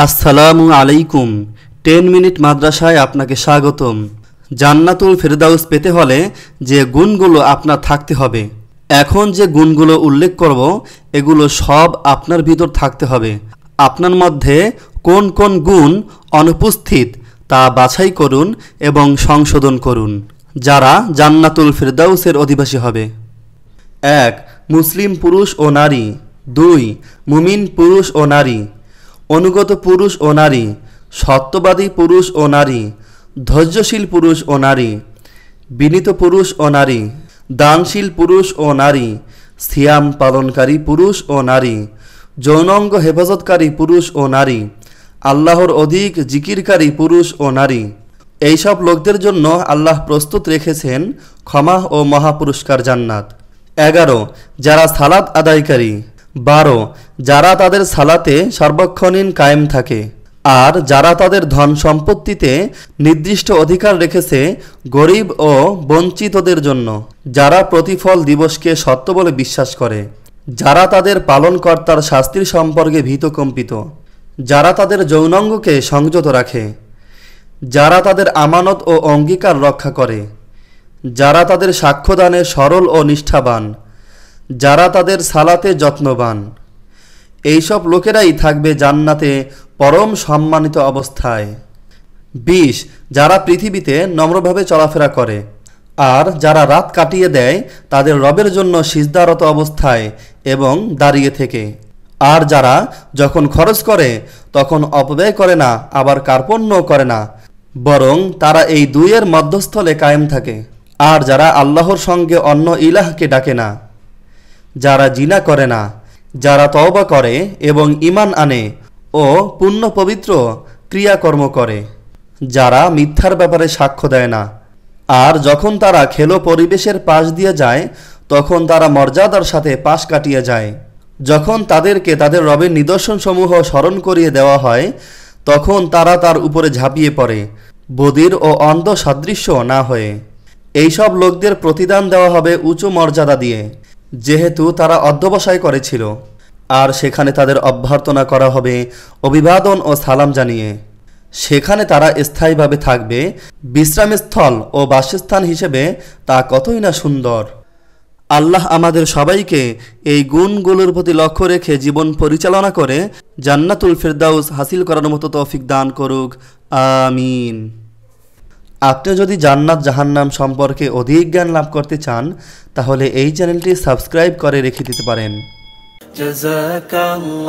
আসসালামু আলাইকুম। 10 মিনিট মাদ্রাসায় আপনাকে স্বাগতম। জান্নাতুল ফেরদাউস পেতে হলে যে গুণগুলো আপনার থাকতে হবে, এখন যে গুণগুলো উল্লেখ করব এগুলো সব আপনার ভিতর থাকতে হবে। আপনার মধ্যে কোন কোন গুণ অনুপস্থিত তা বাছাই করুন এবং সংশোধন করুন, যারা জান্নাতুল ফেরদাউসের অধিবাসী হবে। 1. মুসলিম পুরুষ ও নারী। 2. মুমিন পুরুষ ও নারী, অনুগত পুরুষ ও নারী, সত্যবাদী পুরুষ ও নারী, ধৈর্যশীল পুরুষ ও নারী, বিনীত পুরুষ ও নারী, দানশীল পুরুষ ও নারী, সিয়াম পালনকারী পুরুষ ও নারী, যৌনাঙ্গ হেফাজতকারী পুরুষ ও নারী, আল্লাহর অধিক জিকিরকারী পুরুষ ও নারী। এইসব লোকদের জন্য আল্লাহ প্রস্তুত রেখেছেন ক্ষমা ও মহাপুরস্কার জান্নাত। 11. যারা সালাত আদায়কারী। 12. যারা তাদের সালাতে সর্বক্ষণিন কায়েম থাকে। আর যারা তাদের ধন সম্পত্তিতে নির্দিষ্ট অধিকার রেখেছে গরিব ও বঞ্চিতদের জন্য, যারা প্রতিফল দিবসকে সত্য বলে বিশ্বাস করে, যারা তাদের পালনকর্তার শাস্তির সম্পর্কে ভীতকম্পিত, যারা তাদের যৌনাঙ্গকে সংযত রাখে, যারা তাদের আমানত ও অঙ্গীকার রক্ষা করে, যারা তাদের সাক্ষ্যদানে সরল ও নিষ্ঠাবান, যারা তাদের সালাতে যত্নবান, এইসব লোকেরাই থাকবে জান্নাতে পরম সম্মানিত অবস্থায়। 20. যারা পৃথিবীতে নম্রভাবে চলাফেরা করে আর যারা রাত কাটিয়ে দেয় তাদের রবের জন্য সিজদারত অবস্থায় এবং দাঁড়িয়ে থেকে, আর যারা যখন খরচ করে তখন অপব্যয় করে না, আবার কার্পণ্য করে না, বরং তারা এই দুইয়ের মধ্যস্থলে কায়েম থাকে। আর যারা আল্লাহর সঙ্গে অন্য ইলাহকে ডাকে না, যারা জিনা করে না, যারা তওবা করে এবং ঈমান আনে ও পুণ্য পবিত্র ক্রিয়াকর্ম করে, যারা মিথ্যার ব্যাপারে সাক্ষ্য দেয় না, আর যখন তারা খেলো পরিবেশের পাশ দিয়ে যায় তখন তারা মর্যাদার সাথে পাশ কাটিয়ে যায়। যখন তাদেরকে তাদের রবের নিদর্শনসমূহ স্মরণ করিয়ে দেওয়া হয় তখন তারা তার উপরে ঝাঁপিয়ে পড়ে, বধির ও অন্ধ সাদৃশ্য না হয়ে। এইসব লোকদের প্রতিদান দেওয়া হবে উঁচু মর্যাদা দিয়ে, যেহেতু তারা অধ্যবসায় করেছিল, আর সেখানে তাদের অভ্যর্থনা করা হবে অভিবাদন ও সালাম জানিয়ে। সেখানে তারা স্থায়ীভাবে থাকবে। বিশ্রামস্থল ও বাসস্থান হিসেবে তা কতই না সুন্দর। আল্লাহ আমাদের সবাইকে এই গুণগুলোর প্রতি লক্ষ্য রেখে জীবন পরিচালনা করে জান্নাতুল ফেরদাউস হাসিল করার মতো তৌফিক দান করুক, আমিন। আপনি যদি জান্নাত জাহান্নাম সম্পর্কে অধিক জ্ঞান লাভ করতে চান তাহলে এই চ্যানেলটি সাবস্ক্রাইব করে রেখে দিতে পারেন। জাযাকাল্লাহ।